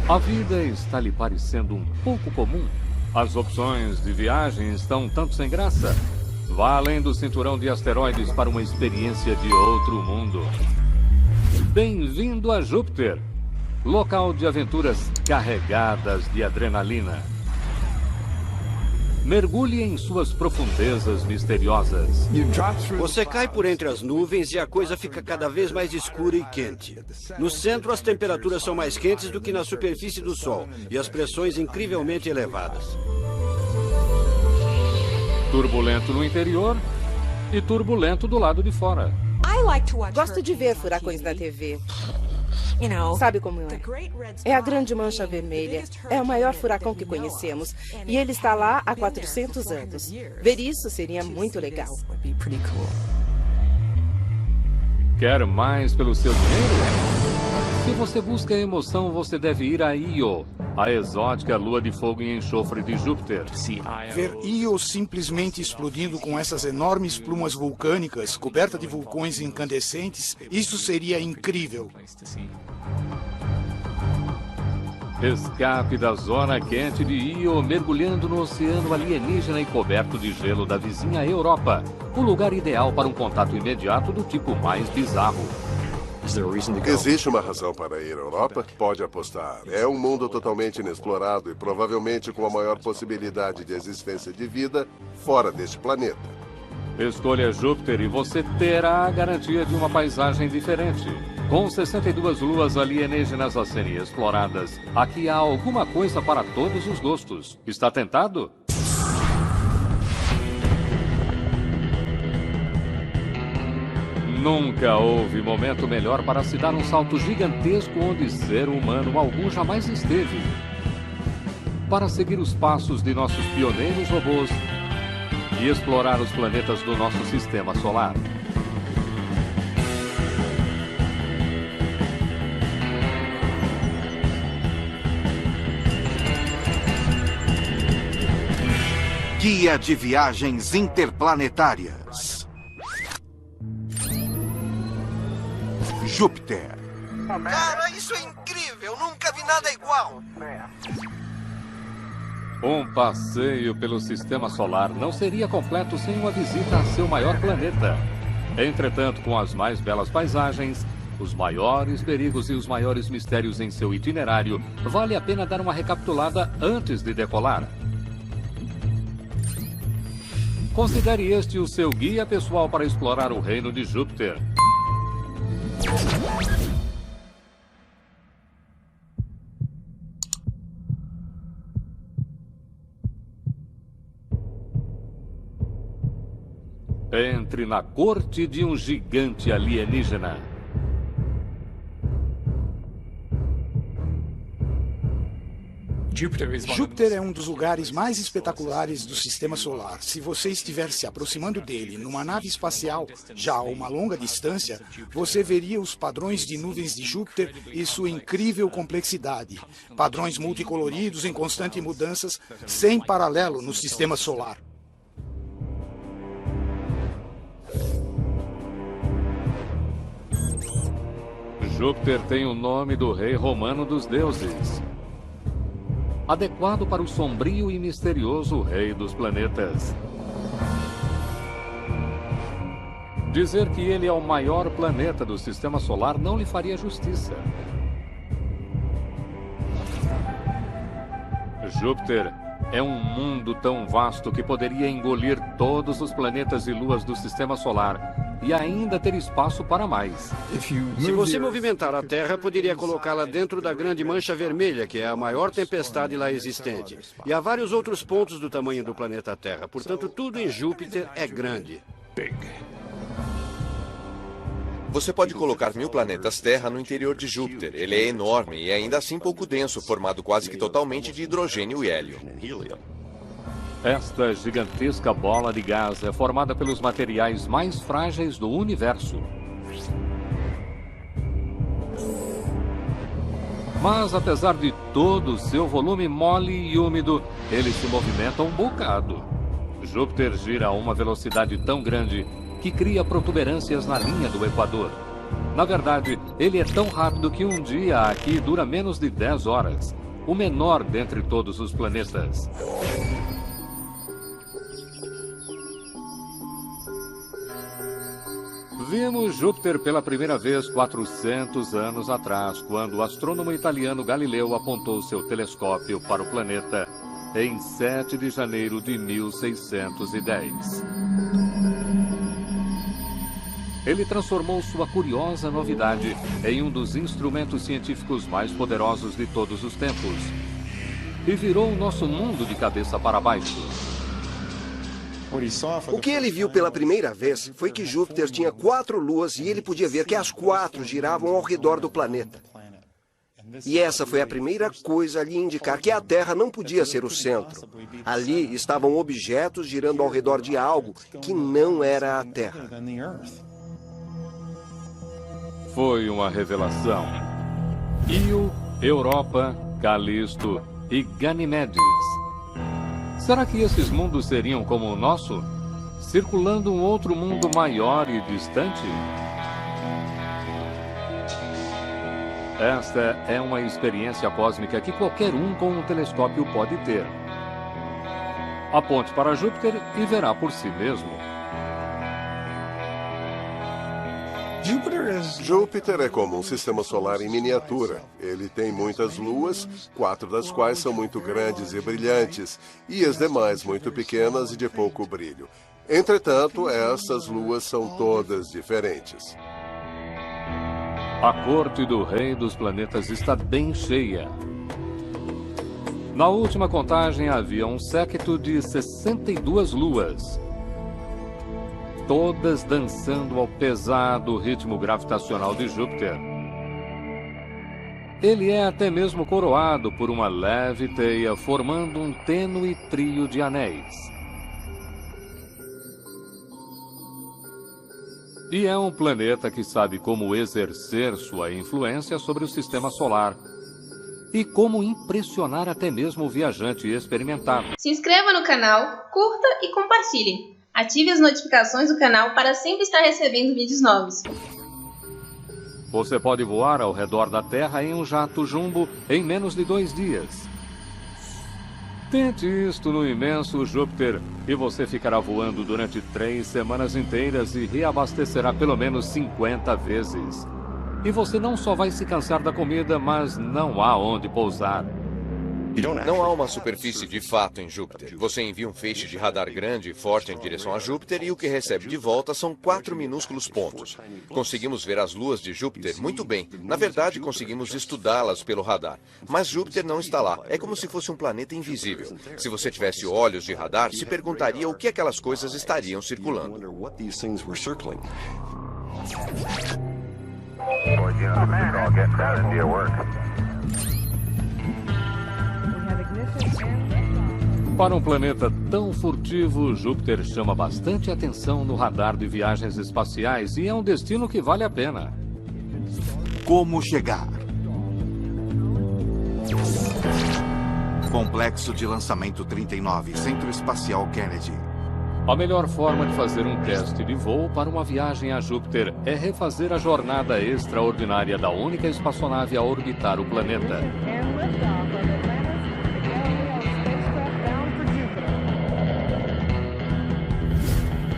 A vida está lhe parecendo um pouco comum? As opções de viagem estão um tanto sem graça? Vá além do cinturão de asteroides para uma experiência de outro mundo. Bem-vindo a Júpiter, local de aventuras carregadas de adrenalina. Mergulhe em suas profundezas misteriosas. Você cai por entre as nuvens e a coisa fica cada vez mais escura e quente. No centro, as temperaturas são mais quentes do que na superfície do Sol e as pressões incrivelmente elevadas. Turbulento no interior e turbulento do lado de fora. Gosto de ver furacões na TV. Sabe como é? É a Grande Mancha Vermelha. É o maior furacão que conhecemos. E ele está lá há 400 anos. Ver isso seria muito legal. Quer mais pelo seu dinheiro? Se você busca emoção, você deve ir a Io, a exótica lua de fogo e enxofre de Júpiter. Ver Io simplesmente explodindo com essas enormes plumas vulcânicas, coberta de vulcões incandescentes, isso seria incrível. Escape da zona quente de Io, mergulhando no oceano alienígena e coberto de gelo da vizinha Europa. O lugar ideal para um contato imediato do tipo mais bizarro. Existe uma razão para ir à Europa? Pode apostar. É um mundo totalmente inexplorado e provavelmente com a maior possibilidade de existência de vida fora deste planeta. Escolha Júpiter e você terá a garantia de uma paisagem diferente. Com 62 luas alienígenas a serem exploradas, aqui há alguma coisa para todos os gostos. Está tentado? Nunca houve momento melhor para se dar um salto gigantesco onde ser humano algum jamais esteve. Para seguir os passos de nossos pioneiros robôs e explorar os planetas do nosso sistema solar. Guia de Viagens Interplanetárias. Júpiter. Cara, isso é incrível! Nunca vi nada igual! Um passeio pelo sistema solar não seria completo sem uma visita a seu maior planeta. Entretanto, com as mais belas paisagens, os maiores perigos e os maiores mistérios em seu itinerário, vale a pena dar uma recapitulada antes de decolar. Considere este o seu guia pessoal para explorar o reino de Júpiter. Entre na corte de um gigante alienígena. Júpiter é um dos lugares mais espetaculares do Sistema Solar. Se você estiver se aproximando dele numa nave espacial, já a uma longa distância, você veria os padrões de nuvens de Júpiter e sua incrível complexidade. Padrões multicoloridos em constante mudanças, sem paralelo no Sistema Solar. Júpiter tem o nome do rei romano dos deuses, adequado para o sombrio e misterioso rei dos planetas. Dizer que ele é o maior planeta do Sistema Solar não lhe faria justiça. Júpiter é um mundo tão vasto que poderia engolir todos os planetas e luas do Sistema Solar e ainda ter espaço para mais. Se você movimentar a Terra, poderia colocá-la dentro da Grande Mancha Vermelha, que é a maior tempestade lá existente. E há vários outros pontos do tamanho do planeta Terra. Portanto, tudo em Júpiter é grande. Você pode colocar 1000 planetas Terra no interior de Júpiter. Ele é enorme e ainda assim pouco denso, formado quase que totalmente de hidrogênio e hélio. Esta gigantesca bola de gás é formada pelos materiais mais frágeis do universo. Mas, apesar de todo o seu volume mole e úmido, ele se movimenta um bocado. Júpiter gira a uma velocidade tão grande que cria protuberâncias na linha do Equador. Na verdade, ele é tão rápido que um dia aqui dura menos de 10 horas. O menor dentre todos os planetas. Vimos Júpiter pela primeira vez 400 anos atrás, quando o astrônomo italiano Galileu apontou seu telescópio para o planeta em 7 de janeiro de 1610. Ele transformou sua curiosa novidade em um dos instrumentos científicos mais poderosos de todos os tempos e virou o nosso mundo de cabeça para baixo. O que ele viu pela primeira vez foi que Júpiter tinha 4 luas e ele podia ver que as 4 giravam ao redor do planeta. E essa foi a primeira coisa a lhe indicar que a Terra não podia ser o centro. Ali estavam objetos girando ao redor de algo que não era a Terra. Foi uma revelação. Io, Europa, Calisto e Ganimedes. Será que esses mundos seriam como o nosso? Circulando um outro mundo maior e distante? Esta é uma experiência cósmica que qualquer um com um telescópio pode ter. Aponte para Júpiter e verá por si mesmo. Júpiter é como um sistema solar em miniatura. Ele tem muitas luas, 4 das quais são muito grandes e brilhantes, e as demais muito pequenas e de pouco brilho. Entretanto, essas luas são todas diferentes. A corte do rei dos planetas está bem cheia. Na última contagem havia um séquito de 62 luas. Todas dançando ao pesado ritmo gravitacional de Júpiter. Ele é até mesmo coroado por uma leve teia, formando um tênue trio de anéis. E é um planeta que sabe como exercer sua influência sobre o sistema solar e como impressionar até mesmo o viajante experimentado. Se inscreva no canal, curta e compartilhe. Ative as notificações do canal para sempre estar recebendo vídeos novos. Você pode voar ao redor da Terra em um jato jumbo em menos de 2 dias. Tente isto no imenso Júpiter e você ficará voando durante 3 semanas inteiras e reabastecerá pelo menos 50 vezes. E você não só vai se cansar da comida, mas não há onde pousar. Não há uma superfície de fato em Júpiter. Você envia um feixe de radar grande e forte em direção a Júpiter e o que recebe de volta são 4 minúsculos pontos. Conseguimos ver as luas de Júpiter muito bem. Na verdade, conseguimos estudá-las pelo radar. Mas Júpiter não está lá. É como se fosse um planeta invisível. Se você tivesse olhos de radar, se perguntaria o que aquelas coisas estariam circulando. Para um planeta tão furtivo, Júpiter chama bastante atenção no radar de viagens espaciais e é um destino que vale a pena. Como chegar? Complexo de Lançamento 39, Centro Espacial Kennedy. A melhor forma de fazer um teste de voo para uma viagem a Júpiter é refazer a jornada extraordinária da única espaçonave a orbitar o planeta.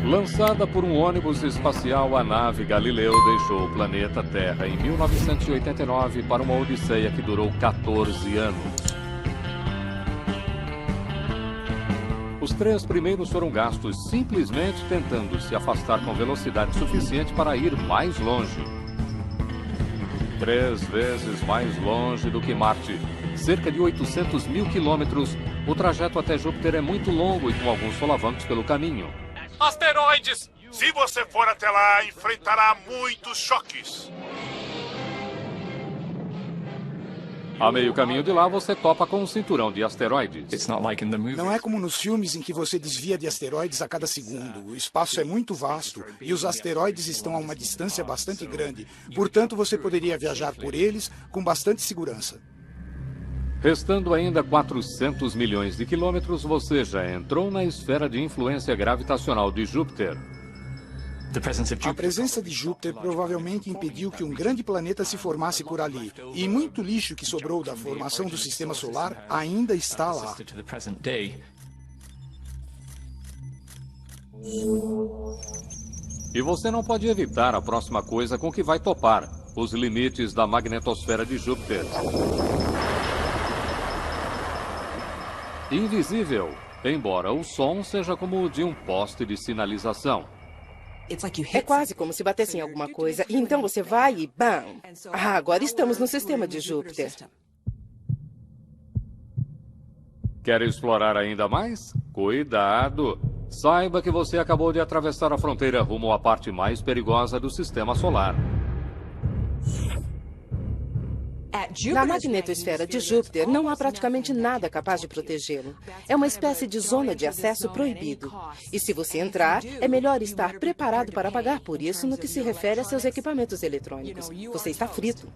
Lançada por um ônibus espacial, a nave Galileu deixou o planeta Terra em 1989 para uma odisseia que durou 14 anos. Os 3 primeiros foram gastos simplesmente tentando se afastar com velocidade suficiente para ir mais longe. 3 vezes mais longe do que Marte, cerca de 800 mil quilômetros, o trajeto até Júpiter é muito longo e com alguns solavancos pelo caminho. Asteroides! Se você for até lá, enfrentará muitos choques. A meio caminho de lá, você topa com um cinturão de asteroides. Não é como nos filmes em que você desvia de asteroides a cada segundo. O espaço é muito vasto e os asteroides estão a uma distância bastante grande. Portanto, você poderia viajar por eles com bastante segurança. Restando ainda 400 milhões de quilômetros, você já entrou na esfera de influência gravitacional de Júpiter. A presença de Júpiter provavelmente impediu que um grande planeta se formasse por ali, e muito lixo que sobrou da formação do Sistema Solar ainda está lá. E você não pode evitar a próxima coisa com que vai topar: os limites da magnetosfera de Júpiter. Invisível, embora o som seja como o de um poste de sinalização. É quase como se batesse em alguma coisa, e então você vai e bam! Ah, agora estamos no sistema de Júpiter. Quer explorar ainda mais? Cuidado! Saiba que você acabou de atravessar a fronteira rumo à parte mais perigosa do Sistema Solar. Na magnetosfera de Júpiter não há praticamente nada capaz de protegê-lo. É uma espécie de zona de acesso proibido. E se você entrar, é melhor estar preparado para pagar por isso no que se refere a seus equipamentos eletrônicos. Você está frito.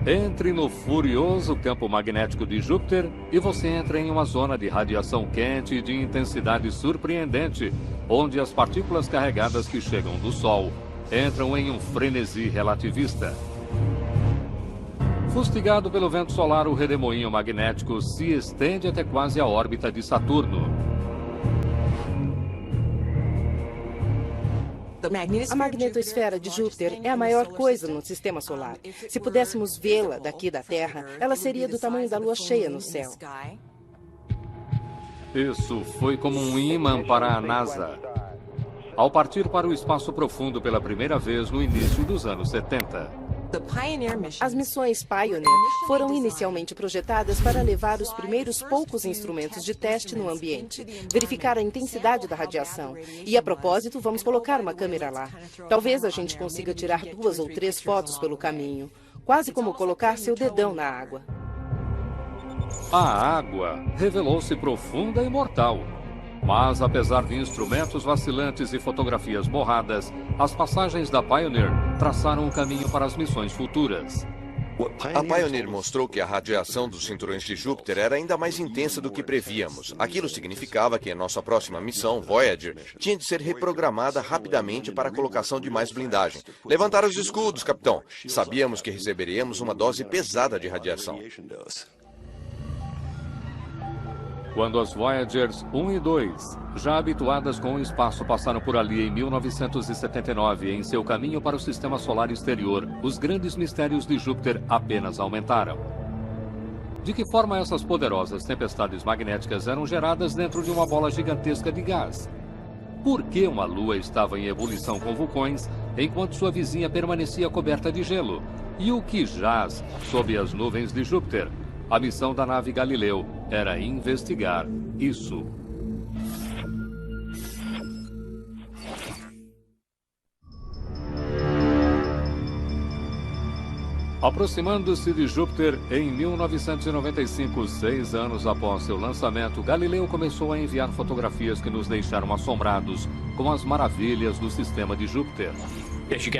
Entre no furioso campo magnético de Júpiter e você entra em uma zona de radiação quente e de intensidade surpreendente, onde as partículas carregadas que chegam do Sol entram em um frenesi relativista. Fustigado pelo vento solar, o redemoinho magnético se estende até quase a órbita de Saturno. A magnetosfera de Júpiter é a maior coisa no Sistema Solar. Se pudéssemos vê-la daqui da Terra, ela seria do tamanho da lua cheia no céu. Isso foi como um imã para a NASA, ao partir para o espaço profundo pela primeira vez no início dos anos 70. As missões Pioneer foram inicialmente projetadas para levar os primeiros poucos instrumentos de teste no ambiente, verificar a intensidade da radiação. E, a propósito, vamos colocar uma câmera lá. Talvez a gente consiga tirar 2 ou 3 fotos pelo caminho, quase como colocar seu dedão na água. A água revelou-se profunda e mortal. Mas, apesar de instrumentos vacilantes e fotografias borradas, as passagens da Pioneer traçaram um caminho para as missões futuras. A Pioneer mostrou que a radiação dos cinturões de Júpiter era ainda mais intensa do que prevíamos. Aquilo significava que a nossa próxima missão, Voyager, tinha de ser reprogramada rapidamente para a colocação de mais blindagem. Levantar os escudos, capitão. Sabíamos que receberíamos uma dose pesada de radiação. Quando as Voyagers 1 e 2, já habituadas com o espaço, passaram por ali em 1979 em seu caminho para o Sistema Solar exterior, os grandes mistérios de Júpiter apenas aumentaram. De que forma essas poderosas tempestades magnéticas eram geradas dentro de uma bola gigantesca de gás? Por que uma lua estava em ebulição com vulcões, enquanto sua vizinha permanecia coberta de gelo? E o que jaz sob as nuvens de Júpiter? A missão da nave Galileu era investigar isso. Aproximando-se de Júpiter em 1995, 6 anos após seu lançamento, Galileu começou a enviar fotografias que nos deixaram assombrados com as maravilhas do sistema de Júpiter.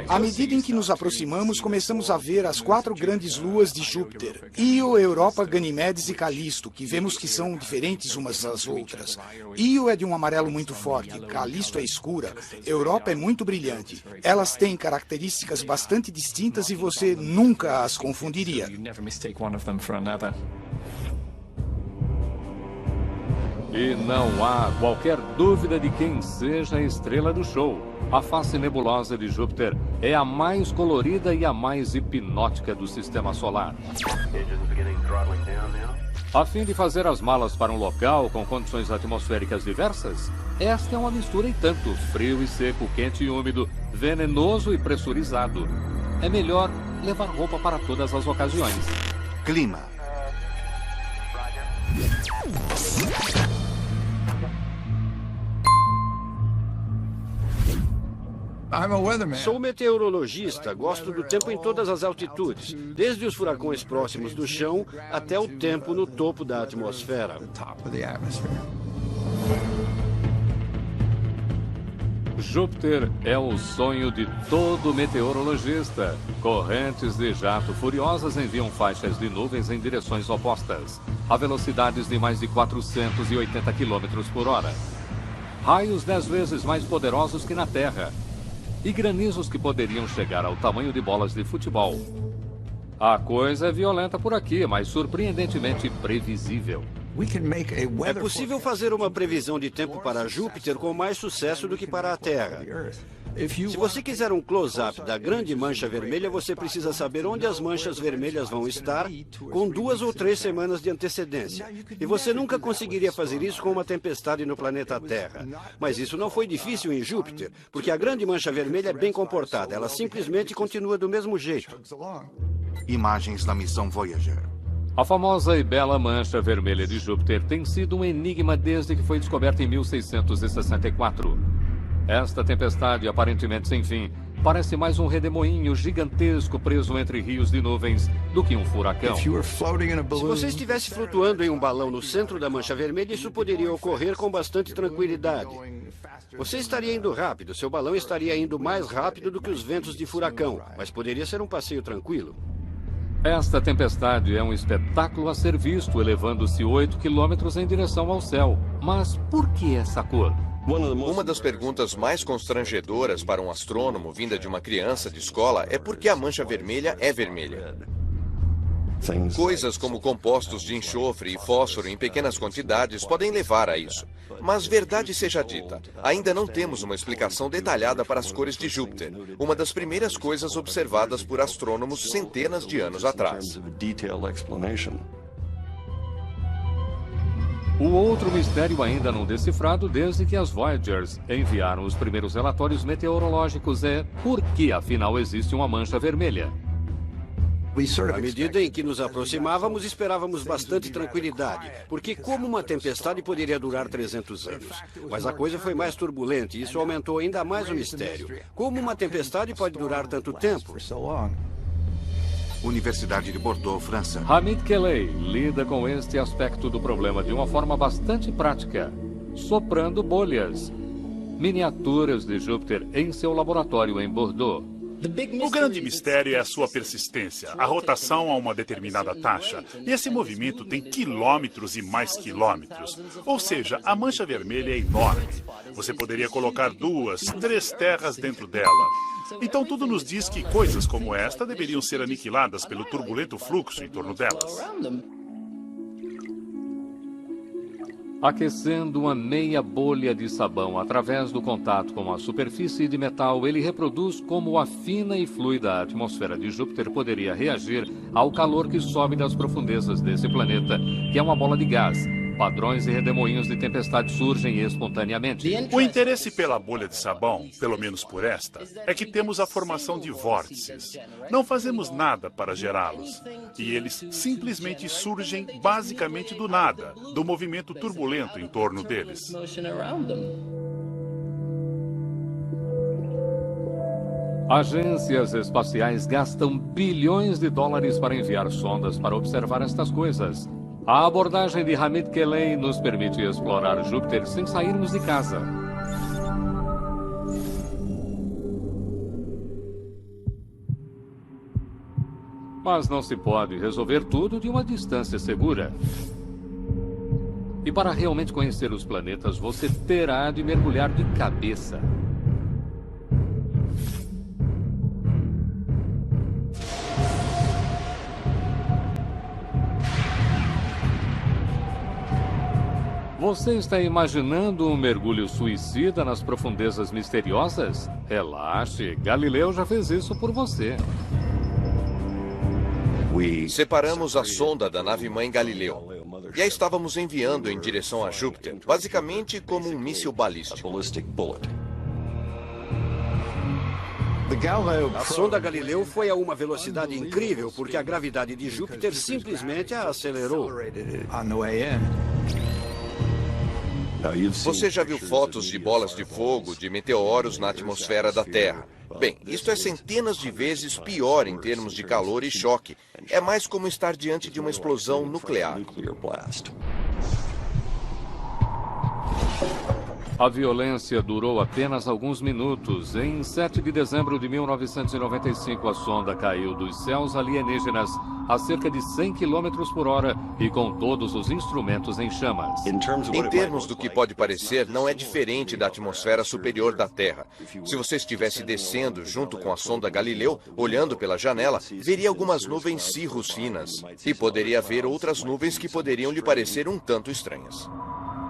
À medida em que nos aproximamos, começamos a ver as 4 grandes luas de Júpiter: Io, Europa, Ganimedes e Calisto, que vemos que são diferentes umas das outras. Io é de um amarelo muito forte, Calisto é escura, Europa é muito brilhante. Elas têm características bastante distintas e você nunca as confundiria. E não há qualquer dúvida de quem seja a estrela do show. A face nebulosa de Júpiter é a mais colorida e a mais hipnótica do Sistema Solar. A fim de fazer as malas para um local com condições atmosféricas diversas, esta é uma mistura em tanto: frio e seco, quente e úmido, venenoso e pressurizado. É melhor levar roupa para todas as ocasiões. Clima. Sou meteorologista, gosto do tempo em todas as altitudes, desde os furacões próximos do chão até o tempo no topo da atmosfera. Júpiter é o sonho de todo meteorologista. Correntes de jato furiosas enviam faixas de nuvens em direções opostas, a velocidades de mais de 480 km por hora. raios 10 vezes mais poderosos que na Terra e granizos que poderiam chegar ao tamanho de bolas de futebol. A coisa é violenta por aqui, mas surpreendentemente previsível. É possível fazer uma previsão de tempo para Júpiter com mais sucesso do que para a Terra. Se você quiser um close-up da grande mancha vermelha, você precisa saber onde as manchas vermelhas vão estar com 2 ou 3 semanas de antecedência. E você nunca conseguiria fazer isso com uma tempestade no planeta Terra. Mas isso não foi difícil em Júpiter, porque a grande mancha vermelha é bem comportada. Ela simplesmente continua do mesmo jeito. Imagens da missão Voyager. A famosa e bela mancha vermelha de Júpiter tem sido um enigma desde que foi descoberta em 1664. Esta tempestade, aparentemente sem fim, parece mais um redemoinho gigantesco preso entre rios de nuvens do que um furacão. Se você estivesse flutuando em um balão no centro da mancha vermelha, isso poderia ocorrer com bastante tranquilidade. Você estaria indo rápido, seu balão estaria indo mais rápido do que os ventos de furacão, mas poderia ser um passeio tranquilo. Esta tempestade é um espetáculo a ser visto, elevando-se 8 quilômetros em direção ao céu. Mas por que essa cor? Uma das perguntas mais constrangedoras para um astrônomo vinda de uma criança de escola é por que a mancha vermelha é vermelha. Coisas como compostos de enxofre e fósforo em pequenas quantidades podem levar a isso. Mas verdade seja dita, ainda não temos uma explicação detalhada para as cores de Júpiter, uma das primeiras coisas observadas por astrônomos centenas de anos atrás. O outro mistério ainda não decifrado desde que as Voyagers enviaram os primeiros relatórios meteorológicos é por que afinal existe uma mancha vermelha. À medida em que nos aproximávamos, esperávamos bastante tranquilidade, porque como uma tempestade poderia durar 300 anos? Mas a coisa foi mais turbulenta e isso aumentou ainda mais o mistério. Como uma tempestade pode durar tanto tempo? Universidade de Bordeaux, França. Hamid Kelei lida com este aspecto do problema de uma forma bastante prática, soprando bolhas. Miniaturas de Júpiter em seu laboratório em Bordeaux. O grande mistério é a sua persistência, a rotação a uma determinada taxa. E esse movimento tem quilômetros e mais quilômetros. Ou seja, a mancha vermelha é enorme. Você poderia colocar 2, 3 terras dentro dela. Então tudo nos diz que coisas como esta deveriam ser aniquiladas pelo turbulento fluxo em torno delas. Aquecendo uma meia bolha de sabão através do contato com a superfície de metal, ele reproduz como a fina e fluida atmosfera de Júpiter poderia reagir ao calor que sobe das profundezas desse planeta, que é uma bola de gás. Padrões e redemoinhos de tempestade surgem espontaneamente. O interesse pela bolha de sabão, pelo menos por esta, é que temos a formação de vórtices. Não fazemos nada para gerá-los. E eles simplesmente surgem basicamente do nada, do movimento turbulento em torno deles. Agências espaciais gastam bilhões de dólares para enviar sondas para observar estas coisas. A abordagem de Hamid Kelei nos permite explorar Júpiter sem sairmos de casa. Mas não se pode resolver tudo de uma distância segura. E para realmente conhecer os planetas, você terá de mergulhar de cabeça. Você está imaginando um mergulho suicida nas profundezas misteriosas? Relaxe, Galileu já fez isso por você. Separamos a sonda da nave-mãe Galileu e a estávamos enviando em direção a Júpiter, basicamente como um míssil balístico. A sonda Galileu foi a uma velocidade incrível porque a gravidade de Júpiter simplesmente a acelerou. Você já viu fotos de bolas de fogo de meteoros na atmosfera da Terra? Bem, isto é centenas de vezes pior em termos de calor e choque. É mais como estar diante de uma explosão nuclear. A violência durou apenas alguns minutos. Em 7 de dezembro de 1995, a sonda caiu dos céus alienígenas a cerca de 100 km por hora e com todos os instrumentos em chamas. Em termos do que pode parecer, não é diferente da atmosfera superior da Terra. Se você estivesse descendo junto com a sonda Galileu, olhando pela janela, veria algumas nuvens cirrus finas. E poderia ver outras nuvens que poderiam lhe parecer um tanto estranhas.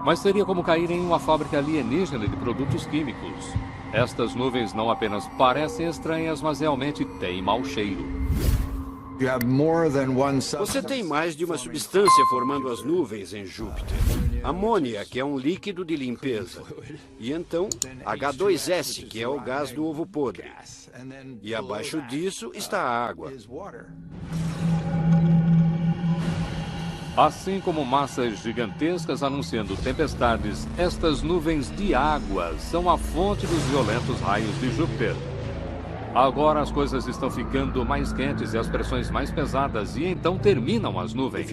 Mas seria como cair em uma fábrica alienígena de produtos químicos. Estas nuvens não apenas parecem estranhas, mas realmente têm mau cheiro. Você tem mais de uma substância formando as nuvens em Júpiter. Amônia, que é um líquido de limpeza. E então, H2S, que é o gás do ovo podre. E abaixo disso está a água. Assim como massas gigantescas anunciando tempestades, estas nuvens de água são a fonte dos violentos raios de Júpiter. Agora as coisas estão ficando mais quentes e as pressões mais pesadas, e então terminam as nuvens.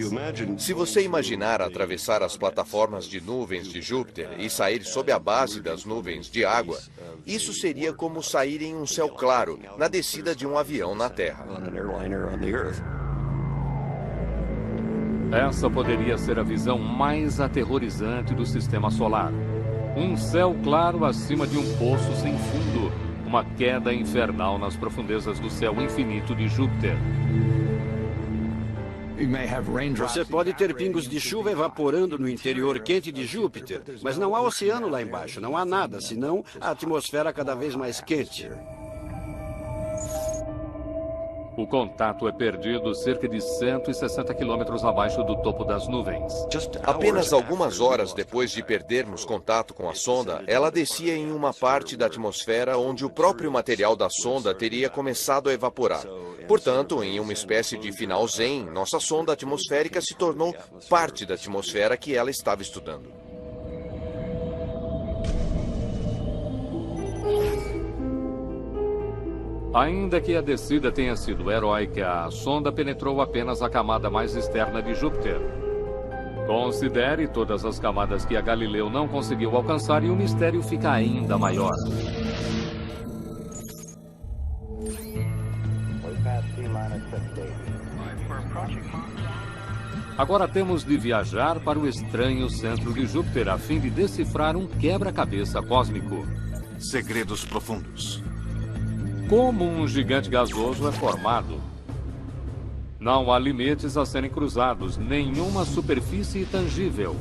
Se você imaginar atravessar as plataformas de nuvens de Júpiter e sair sob a base das nuvens de água, isso seria como sair em um céu claro, na descida de um avião na Terra. Essa poderia ser a visão mais aterrorizante do sistema solar. Um céu claro acima de um poço sem fundo, uma queda infernal nas profundezas do céu infinito de Júpiter. Você pode ter pingos de chuva evaporando no interior quente de Júpiter, mas não há oceano lá embaixo, não há nada, senão a atmosfera cada vez mais quente. O contato é perdido cerca de 160 quilômetros abaixo do topo das nuvens. Apenas algumas horas depois de perdermos contato com a sonda, ela descia em uma parte da atmosfera onde o próprio material da sonda teria começado a evaporar. Portanto, em uma espécie de final zen, nossa sonda atmosférica se tornou parte da atmosfera que ela estava estudando. Ainda que a descida tenha sido heróica, a sonda penetrou apenas a camada mais externa de Júpiter. Considere todas as camadas que a Galileu não conseguiu alcançar e o mistério fica ainda maior. Agora temos de viajar para o estranho centro de Júpiter a fim de decifrar um quebra-cabeça cósmico. Segredos profundos. Como um gigante gasoso é formado? Não há limites a serem cruzados, nenhuma superfície tangível.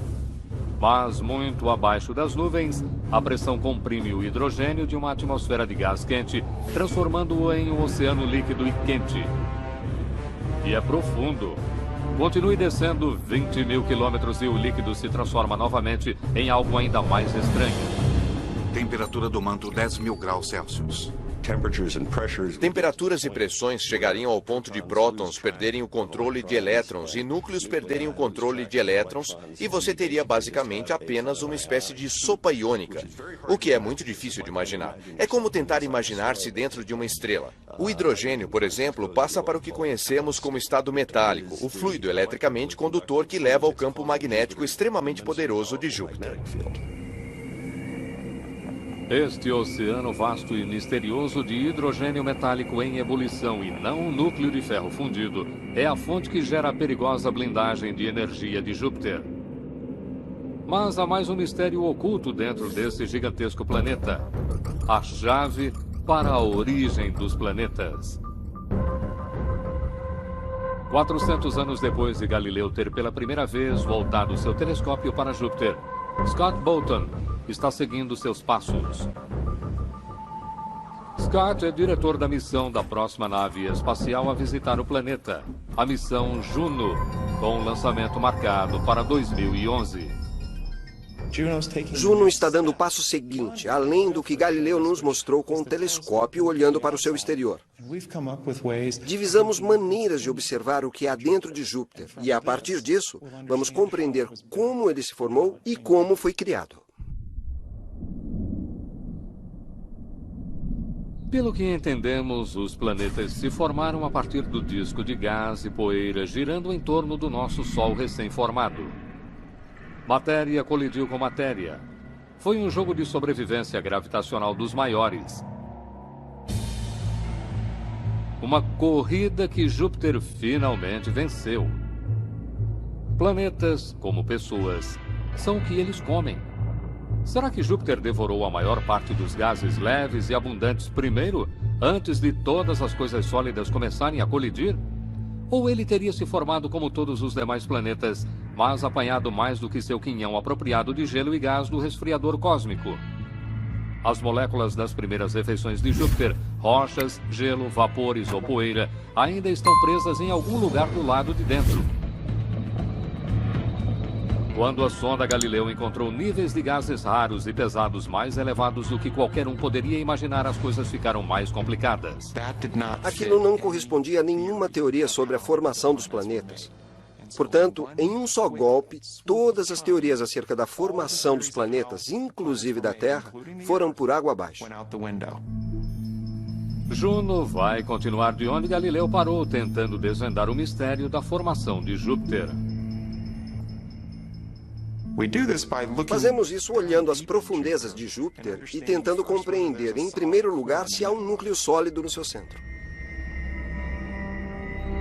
Mas muito abaixo das nuvens, a pressão comprime o hidrogênio de uma atmosfera de gás quente, transformando-o em um oceano líquido e quente. E é profundo. Continue descendo 20 mil quilômetros e o líquido se transforma novamente em algo ainda mais estranho. Temperatura do manto 10.000 graus Celsius. Temperaturas e pressões chegariam ao ponto de prótons perderem o controle de elétrons e núcleos perderem o controle de elétrons, e você teria basicamente apenas uma espécie de sopa iônica, o que é muito difícil de imaginar. É como tentar imaginar-se dentro de uma estrela. O hidrogênio, por exemplo, passa para o que conhecemos como estado metálico, o fluido eletricamente condutor que leva ao campo magnético extremamente poderoso de Júpiter. Este oceano vasto e misterioso de hidrogênio metálico em ebulição e não um núcleo de ferro fundido é a fonte que gera a perigosa blindagem de energia de Júpiter. Mas há mais um mistério oculto dentro desse gigantesco planeta. A chave para a origem dos planetas. 400 anos depois de Galileu ter pela primeira vez voltado seu telescópio para Júpiter, Scott Bolton está seguindo seus passos. Scott é diretor da missão da próxima nave espacial a visitar o planeta, a missão Juno, com o lançamento marcado para 2011. Juno está dando o passo seguinte, além do que Galileu nos mostrou com um telescópio olhando para o seu exterior. Divisamos maneiras de observar o que há dentro de Júpiter, e a partir disso, vamos compreender como ele se formou e como foi criado. Pelo que entendemos, os planetas se formaram a partir do disco de gás e poeira girando em torno do nosso Sol recém-formado. Matéria colidiu com matéria. foi um jogo de sobrevivência gravitacional dos maiores. Uma corrida que Júpiter finalmente venceu. Planetas, como pessoas, são o que eles comem. Será que Júpiter devorou a maior parte dos gases leves e abundantes primeiro, antes de todas as coisas sólidas começarem a colidir? Ou ele teria se formado como todos os demais planetas, mas apanhado mais do que seu quinhão apropriado de gelo e gás do resfriador cósmico? As moléculas das primeiras refeições de Júpiter, rochas, gelo, vapores ou poeira, ainda estão presas em algum lugar do lado de dentro. Quando a sonda Galileu encontrou níveis de gases raros e pesados mais elevados do que qualquer um poderia imaginar, as coisas ficaram mais complicadas. Aquilo não correspondia a nenhuma teoria sobre a formação dos planetas. Portanto, em um só golpe, todas as teorias acerca da formação dos planetas, inclusive da Terra, foram por água abaixo. Juno vai continuar de onde Galileu parou, tentando desvendar o mistério da formação de Júpiter. Fazemos isso olhando as profundezas de Júpiter e tentando compreender, em primeiro lugar, se há um núcleo sólido no seu centro.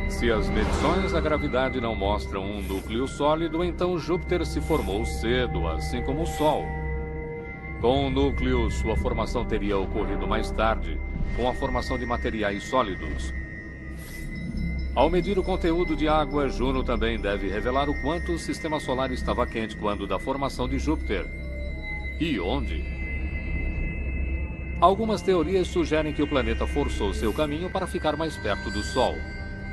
Se as medições da gravidade não mostram um núcleo sólido, então Júpiter se formou cedo, assim como o Sol. Com o núcleo, sua formação teria ocorrido mais tarde, com a formação de materiais sólidos. Ao medir o conteúdo de água, Juno também deve revelar o quanto o sistema solar estava quente quando da formação de Júpiter. E onde? Algumas teorias sugerem que o planeta forçou seu caminho para ficar mais perto do Sol.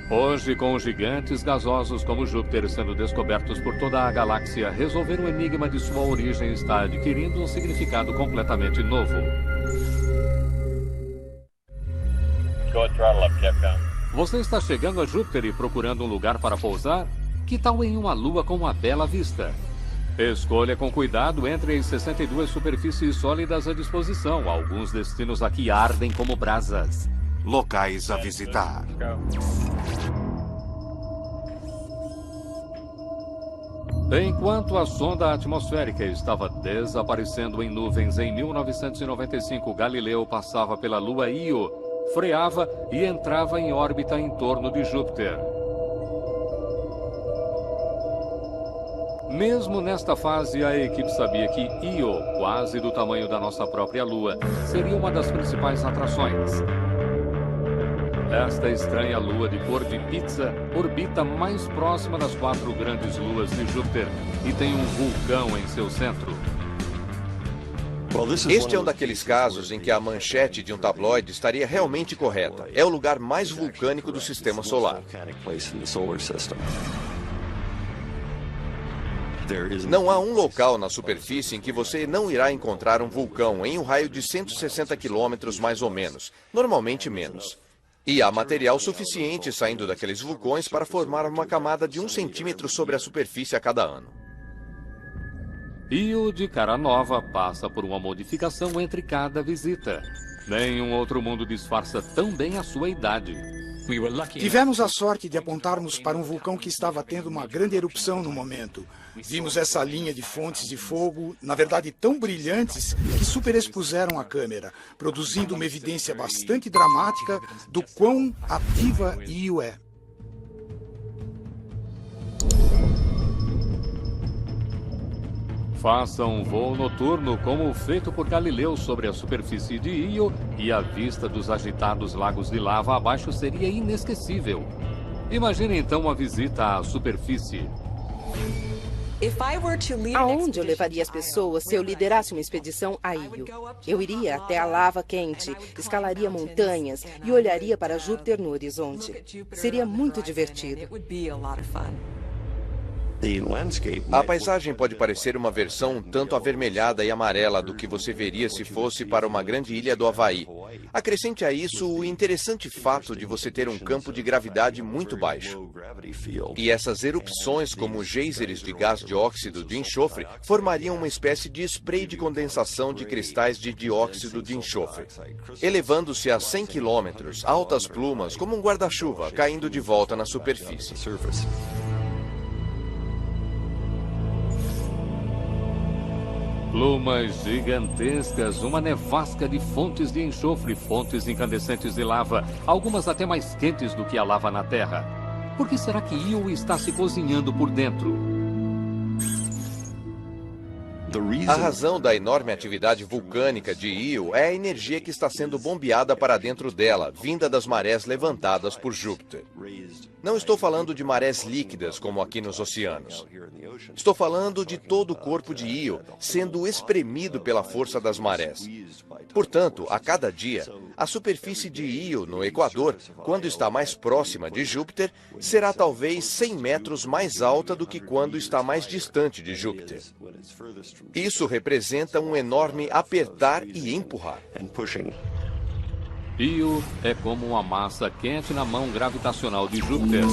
Hoje, com gigantes gasosos como Júpiter sendo descobertos por toda a galáxia, resolver o enigma de sua origem está adquirindo um significado completamente novo. Você está chegando a Júpiter e procurando um lugar para pousar? Que tal em uma lua com uma bela vista? Escolha com cuidado entre as 62 superfícies sólidas à disposição. Alguns destinos aqui ardem como brasas. Locais a visitar. Enquanto a sonda atmosférica estava desaparecendo em nuvens em 1995, Galileu passava pela lua Io, freava e entrava em órbita em torno de Júpiter. Mesmo nesta fase, a equipe sabia que Io, quase do tamanho da nossa própria Lua, seria uma das principais atrações. Esta estranha lua de cor de pizza orbita mais próxima das 4 grandes luas de Júpiter e tem um vulcão em seu centro. Este é um daqueles casos em que a manchete de um tabloide estaria realmente correta. É o lugar mais vulcânico do sistema solar. Não há um local na superfície em que você não irá encontrar um vulcão em um raio de 160 quilômetros mais ou menos, normalmente menos. E há material suficiente saindo daqueles vulcões para formar uma camada de 1 centímetro sobre a superfície a cada ano. Io de cara nova passa por uma modificação entre cada visita. Nenhum outro mundo disfarça tão bem a sua idade. Tivemos a sorte de apontarmos para um vulcão que estava tendo uma grande erupção no momento. Vimos essa linha de fontes de fogo, na verdade tão brilhantes, que superexpuseram a câmera, produzindo uma evidência bastante dramática do quão ativa Io é. Faça um voo noturno como o feito por Galileu sobre a superfície de Io e a vista dos agitados lagos de lava abaixo seria inesquecível. Imagine então uma visita à superfície. Aonde eu levaria as pessoas se eu liderasse uma expedição a Io? Eu iria até a lava quente, escalaria montanhas e olharia para Júpiter no horizonte. Seria muito divertido. A paisagem pode parecer uma versão um tanto avermelhada e amarela do que você veria se fosse para uma grande ilha do Havaí. Acrescente a isso o interessante fato de você ter um campo de gravidade muito baixo. E essas erupções, como geysers de gás de óxido de enxofre, formariam uma espécie de spray de condensação de cristais de dióxido de enxofre, elevando-se a 100 quilômetros, altas plumas, como um guarda-chuva, caindo de volta na superfície. Plumas gigantescas, uma nevasca de fontes de enxofre, fontes incandescentes de lava, algumas até mais quentes do que a lava na Terra. Por que será que Io está se cozinhando por dentro? A razão da enorme atividade vulcânica de Io é a energia que está sendo bombeada para dentro dela, vinda das marés levantadas por Júpiter. Não estou falando de marés líquidas, como aqui nos oceanos. Estou falando de todo o corpo de Io sendo espremido pela força das marés. Portanto, a cada dia, a superfície de Io no Equador, quando está mais próxima de Júpiter, será talvez 100 metros mais alta do que quando está mais distante de Júpiter. Isso representa um enorme apertar e empurrar. Io é como uma massa quente na mão gravitacional de Júpiter.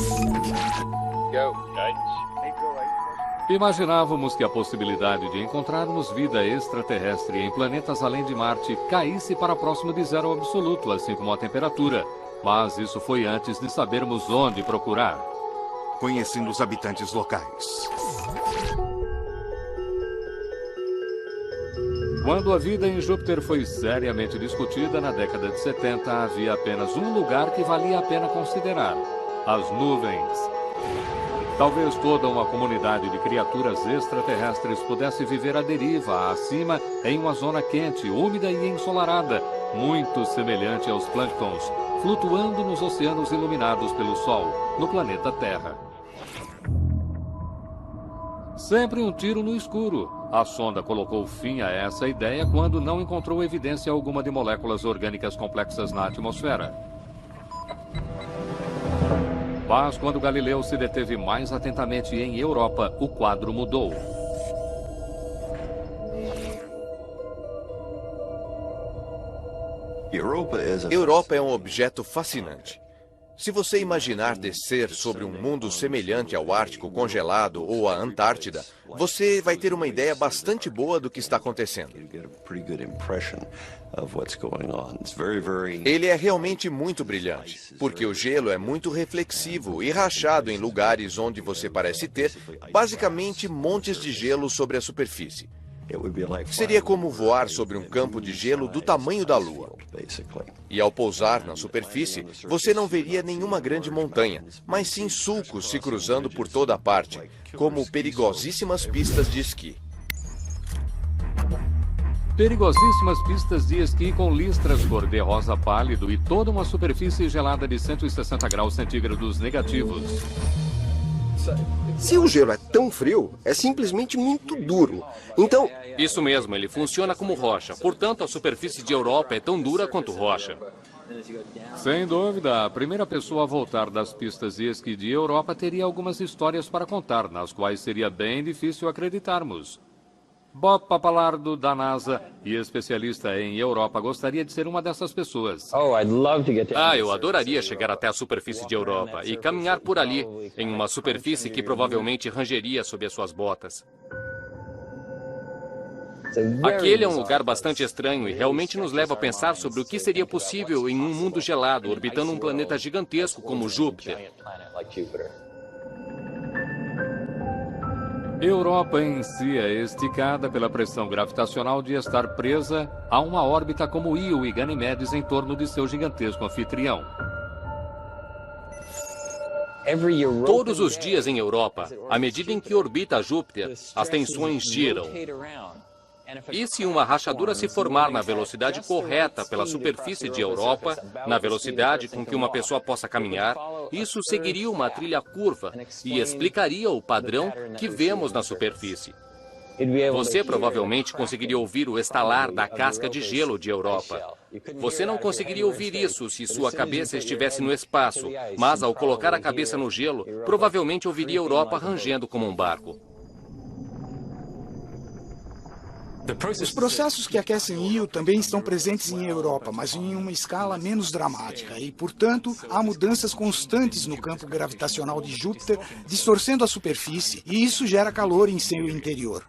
Imaginávamos que a possibilidade de encontrarmos vida extraterrestre em planetas além de Marte caísse para próximo de zero absoluto, assim como a temperatura. Mas isso foi antes de sabermos onde procurar. Conhecendo os habitantes locais. Quando a vida em Júpiter foi seriamente discutida na década de 70, havia apenas um lugar que valia a pena considerar: as nuvens. Talvez toda uma comunidade de criaturas extraterrestres pudesse viver à deriva, acima, em uma zona quente, úmida e ensolarada, muito semelhante aos plânctons, flutuando nos oceanos iluminados pelo Sol, no planeta Terra. Sempre um tiro no escuro. A sonda colocou fim a essa ideia quando não encontrou evidência alguma de moléculas orgânicas complexas na atmosfera. Mas quando Galileu se deteve mais atentamente em Europa, o quadro mudou. Europa é um objeto fascinante. Se você imaginar descer sobre um mundo semelhante ao Ártico congelado ou à Antártida, você vai ter uma ideia bastante boa do que está acontecendo. Ele é realmente muito brilhante, porque o gelo é muito reflexivo e rachado em lugares onde você parece ter, basicamente, montes de gelo sobre a superfície. Seria como voar sobre um campo de gelo do tamanho da Lua. E ao pousar na superfície, você não veria nenhuma grande montanha, mas sim sulcos se cruzando por toda a parte, como perigosíssimas pistas de esqui. Perigosíssimas pistas de esqui com listras cor-de-rosa pálido e toda uma superfície gelada de 160 graus centígrados negativos. Se o gelo é tão frio, é simplesmente muito duro. Então... Isso mesmo, ele funciona como rocha. Portanto, a superfície de Europa é tão dura quanto rocha. Sem dúvida, a primeira pessoa a voltar das pistas de esqui de Europa teria algumas histórias para contar, nas quais seria bem difícil acreditarmos. Bob Papalardo, da NASA e especialista em Europa, gostaria de ser uma dessas pessoas. Eu adoraria chegar até a superfície de Europa e caminhar por ali, em uma superfície que provavelmente rangeria sob as suas botas. Aquele é um lugar bastante estranho e realmente nos leva a pensar sobre o que seria possível em um mundo gelado, orbitando um planeta gigantesco como Júpiter. Europa em si é esticada pela pressão gravitacional de estar presa a uma órbita como Io e Ganimedes em torno de seu gigantesco anfitrião. Todos os dias em Europa, à medida em que orbita Júpiter, as tensões giram. E se uma rachadura se formar na velocidade correta pela superfície de Europa, na velocidade com que uma pessoa possa caminhar, isso seguiria uma trilha curva e explicaria o padrão que vemos na superfície. Você provavelmente conseguiria ouvir o estalar da casca de gelo de Europa. Você não conseguiria ouvir isso se sua cabeça estivesse no espaço, mas ao colocar a cabeça no gelo, provavelmente ouviria Europa rangendo como um barco. Os processos que aquecem Io também estão presentes em Europa, mas em uma escala menos dramática. E, portanto, há mudanças constantes no campo gravitacional de Júpiter, distorcendo a superfície, e isso gera calor em seu interior.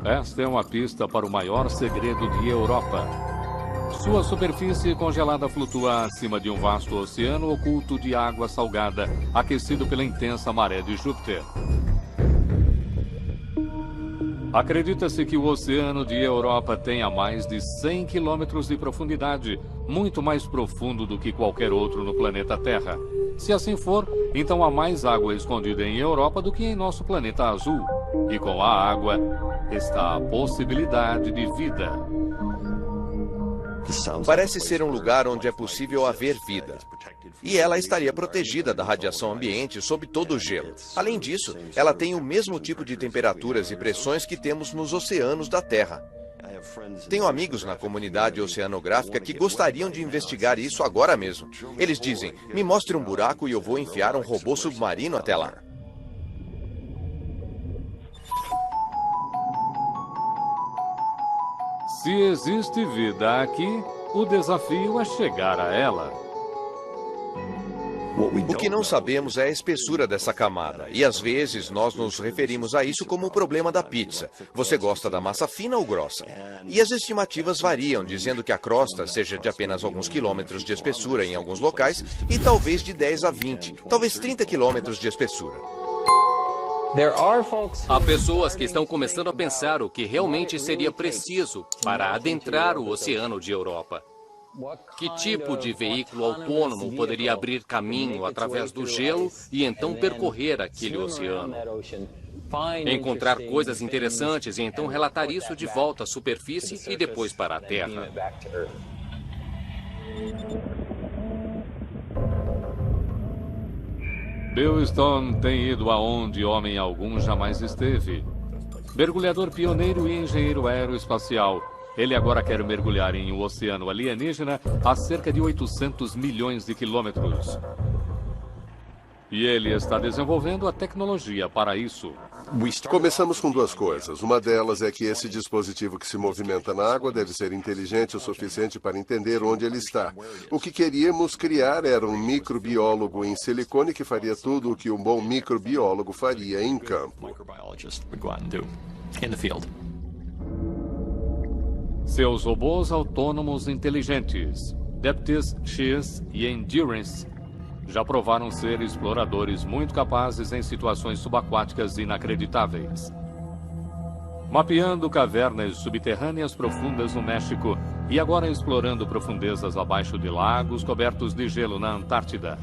Esta é uma pista para o maior segredo de Europa. Sua superfície congelada flutua acima de um vasto oceano oculto de água salgada, aquecido pela intensa maré de Júpiter. Acredita-se que o oceano de Europa tenha mais de 100 quilômetros de profundidade, muito mais profundo do que qualquer outro no planeta Terra. Se assim for, então há mais água escondida em Europa do que em nosso planeta azul. E com a água está a possibilidade de vida. Parece ser um lugar onde é possível haver vida. E ela estaria protegida da radiação ambiente sob todo o gelo. Além disso, ela tem o mesmo tipo de temperaturas e pressões que temos nos oceanos da Terra. Tenho amigos na comunidade oceanográfica que gostariam de investigar isso agora mesmo. Eles dizem, me mostre um buraco e eu vou enfiar um robô submarino até lá. Se existe vida aqui, o desafio é chegar a ela. O que não sabemos é a espessura dessa camada, e às vezes nós nos referimos a isso como o problema da pizza. Você gosta da massa fina ou grossa? E as estimativas variam, dizendo que a crosta seja de apenas alguns quilômetros de espessura em alguns locais, e talvez de 10 a 20, talvez 30 quilômetros de espessura. Há pessoas que estão começando a pensar o que realmente seria preciso para adentrar o oceano de Europa. Que tipo de veículo autônomo poderia abrir caminho através do gelo e então percorrer aquele oceano? Encontrar coisas interessantes e então relatar isso de volta à superfície e depois para a Terra. Bill Stone tem ido aonde homem algum jamais esteve. Mergulhador pioneiro e engenheiro aeroespacial, ele agora quer mergulhar em um oceano alienígena a cerca de 800 milhões de quilômetros. E ele está desenvolvendo a tecnologia para isso. Começamos com duas coisas. Uma delas é que esse dispositivo que se movimenta na água deve ser inteligente o suficiente para entender onde ele está. O que queríamos criar era um microbiólogo em silicone que faria tudo o que um bom microbiólogo faria em campo. Seus robôs autônomos inteligentes, Deptis X e Endurance, já provaram ser exploradores muito capazes em situações subaquáticas inacreditáveis. Mapeando cavernas subterrâneas profundas no México e agora explorando profundezas abaixo de lagos cobertos de gelo na Antártida.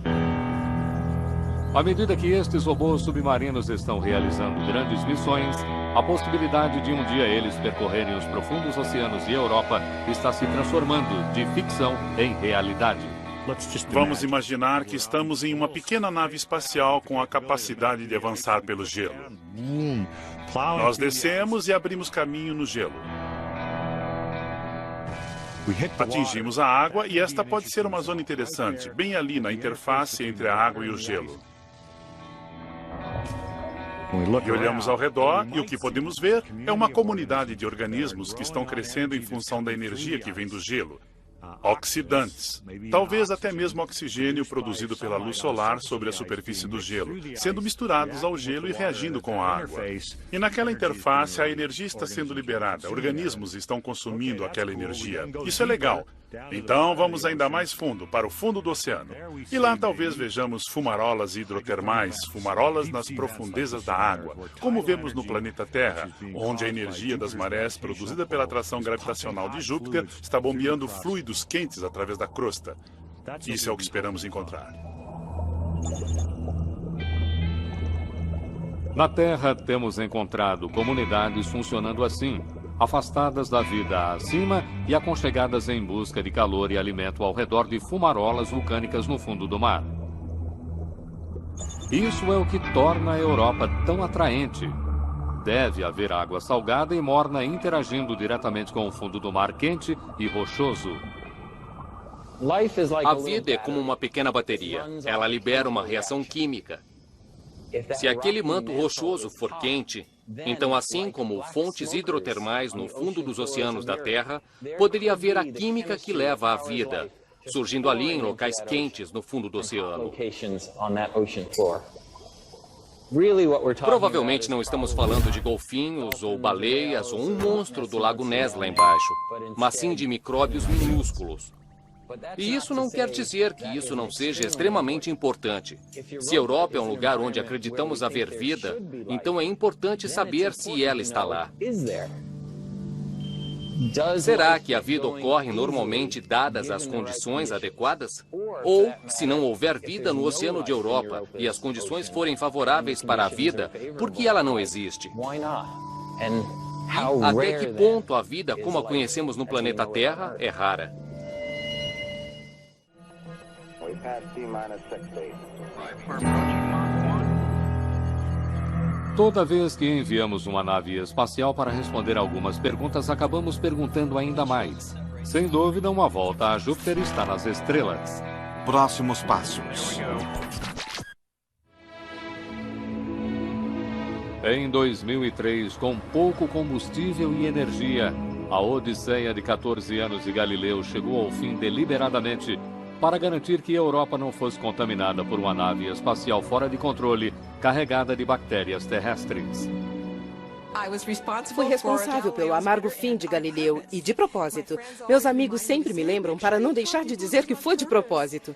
À medida que estes robôs submarinos estão realizando grandes missões, a possibilidade de um dia eles percorrerem os profundos oceanos de Europa está se transformando de ficção em realidade. Vamos imaginar que estamos em uma pequena nave espacial com a capacidade de avançar pelo gelo. Nós descemos e abrimos caminho no gelo. Atingimos a água e esta pode ser uma zona interessante, bem ali na interface entre a água e o gelo. E olhamos ao redor e o que podemos ver é uma comunidade de organismos que estão crescendo em função da energia que vem do gelo. Oxidantes, talvez até mesmo oxigênio produzido pela luz solar sobre a superfície do gelo, sendo misturados ao gelo e reagindo com a água. E naquela interface a energia está sendo liberada, organismos estão consumindo aquela energia. Isso é legal. Então vamos ainda mais fundo, para o fundo do oceano. E lá talvez vejamos fumarolas hidrotermais, fumarolas nas profundezas da água, como vemos no planeta Terra, onde a energia das marés produzida pela atração gravitacional de Júpiter está bombeando fluidos quentes através da crosta. Isso é o que esperamos encontrar. Na Terra temos encontrado comunidades funcionando assim, afastadas da vida acima e aconchegadas em busca de calor e alimento ao redor de fumarolas vulcânicas no fundo do mar. Isso é o que torna a Europa tão atraente. Deve haver água salgada e morna interagindo diretamente com o fundo do mar quente e rochoso. A vida é como uma pequena bateria. Ela libera uma reação química. Se aquele manto rochoso for quente, então, assim como fontes hidrotermais no fundo dos oceanos da Terra, poderia haver a química que leva à vida, surgindo ali em locais quentes no fundo do oceano. Provavelmente não estamos falando de golfinhos ou baleias ou um monstro do lago Ness lá embaixo, mas sim de micróbios minúsculos. E isso não quer dizer que isso não seja extremamente importante. Se a Europa é um lugar onde acreditamos haver vida, então é importante saber se ela está lá. Será que a vida ocorre normalmente dadas as condições adequadas? Ou, se não houver vida no Oceano de Europa e as condições forem favoráveis para a vida, por que ela não existe? E até que ponto a vida, como a conhecemos no planeta Terra, é rara? Toda vez que enviamos uma nave espacial para responder algumas perguntas, acabamos perguntando ainda mais. Sem dúvida, uma volta a Júpiter está nas estrelas. Próximos passos. Em 2003, com pouco combustível e energia, a odisseia de 14 anos de Galileu chegou ao fim deliberadamente para garantir que a Europa não fosse contaminada por uma nave espacial fora de controle, carregada de bactérias terrestres. Fui responsável pelo amargo fim de Galileu e, de propósito, meus amigos sempre me lembram para não deixar de dizer que foi de propósito.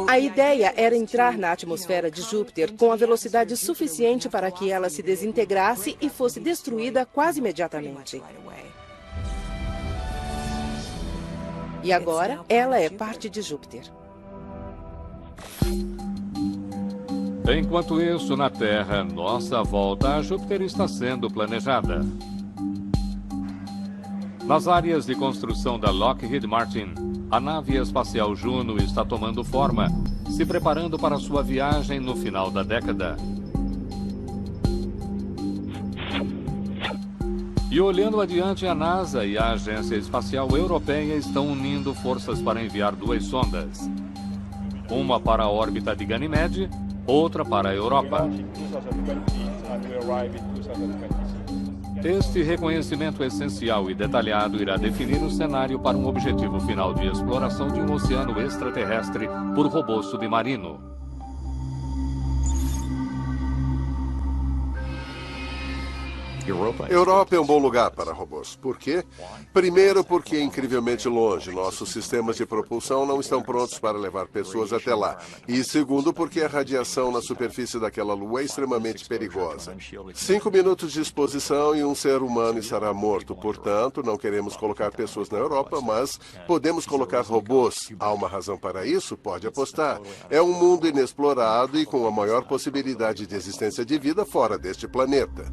A ideia era entrar na atmosfera de Júpiter com a velocidade suficiente para que ela se desintegrasse e fosse destruída quase imediatamente. E agora, ela é parte de Júpiter. Enquanto isso, na Terra, nossa volta a Júpiter está sendo planejada. Nas áreas de construção da Lockheed Martin, a nave espacial Juno está tomando forma, se preparando para sua viagem no final da década. E olhando adiante, a NASA e a Agência Espacial Europeia estão unindo forças para enviar 2 sondas. Uma para a órbita de Ganymede, outra para a Europa. Este reconhecimento essencial e detalhado irá definir o cenário para um objetivo final de exploração de um oceano extraterrestre por robô submarino. Europa é um bom lugar para robôs. Por quê? Primeiro, porque é incrivelmente longe. Nossos sistemas de propulsão não estão prontos para levar pessoas até lá. E segundo, porque a radiação na superfície daquela lua é extremamente perigosa. 5 minutos de exposição e um ser humano estará morto. Portanto, não queremos colocar pessoas na Europa, mas podemos colocar robôs. Há uma razão para isso? Pode apostar. É um mundo inexplorado e com a maior possibilidade de existência de vida fora deste planeta.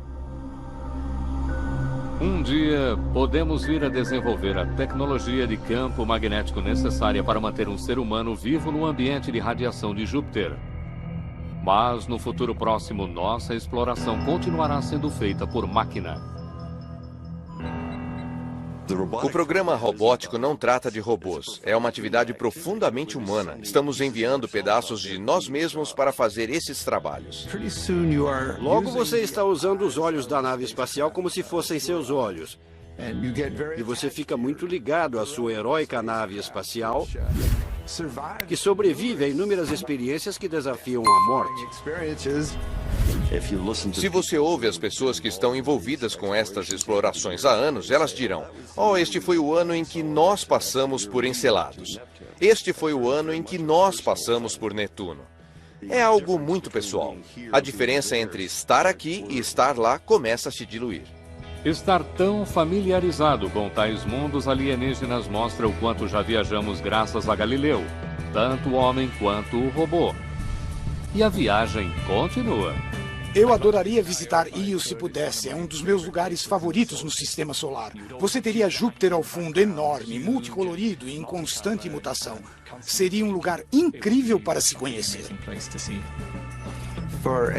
Um dia, podemos vir a desenvolver a tecnologia de campo magnético necessária para manter um ser humano vivo no ambiente de radiação de Júpiter. Mas, no futuro próximo, nossa exploração continuará sendo feita por máquina. O programa robótico não trata de robôs. É uma atividade profundamente humana. Estamos enviando pedaços de nós mesmos para fazer esses trabalhos. Logo você está usando os olhos da nave espacial como se fossem seus olhos. E você fica muito ligado à sua heróica nave espacial, que sobrevive a inúmeras experiências que desafiam a morte. Se você ouve as pessoas que estão envolvidas com estas explorações há anos, elas dirão: "Oh, este foi o ano em que nós passamos por Encelados. Este foi o ano em que nós passamos por Netuno." É algo muito pessoal. A diferença entre estar aqui e estar lá começa a se diluir. Estar tão familiarizado com tais mundos alienígenas mostra o quanto já viajamos graças a Galileu, tanto o homem quanto o robô. E a viagem continua. Eu adoraria visitar Io se pudesse. É um dos meus lugares favoritos no sistema solar. Você teria Júpiter ao fundo, enorme, multicolorido e em constante mutação. Seria um lugar incrível para se conhecer.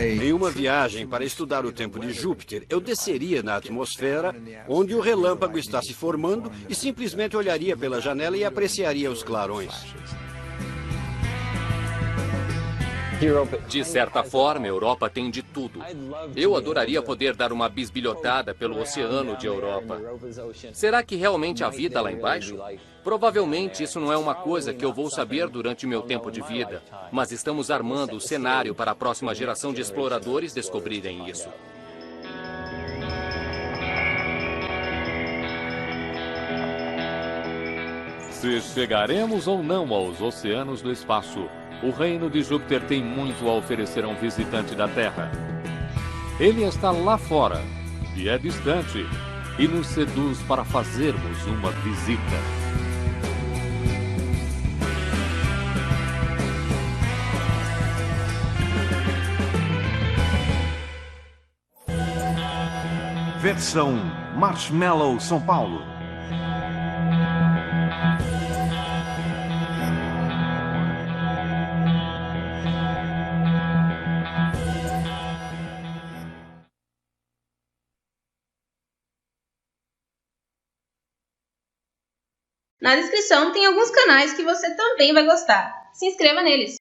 Em uma viagem para estudar o tempo de Júpiter, eu desceria na atmosfera, onde o relâmpago está se formando, e simplesmente olharia pela janela e apreciaria os clarões. De certa forma, a Europa tem de tudo. Eu adoraria poder dar uma bisbilhotada pelo oceano de Europa. Será que realmente há vida lá embaixo? Provavelmente isso não é uma coisa que eu vou saber durante meu tempo de vida, mas estamos armando o cenário para a próxima geração de exploradores descobrirem isso. Se chegaremos ou não aos oceanos do espaço, o reino de Júpiter tem muito a oferecer a um visitante da Terra. Ele está lá fora, e é distante, e nos seduz para fazermos uma visita. Versão Marshmallow São Paulo. Na descrição tem alguns canais que você também vai gostar. Se inscreva neles!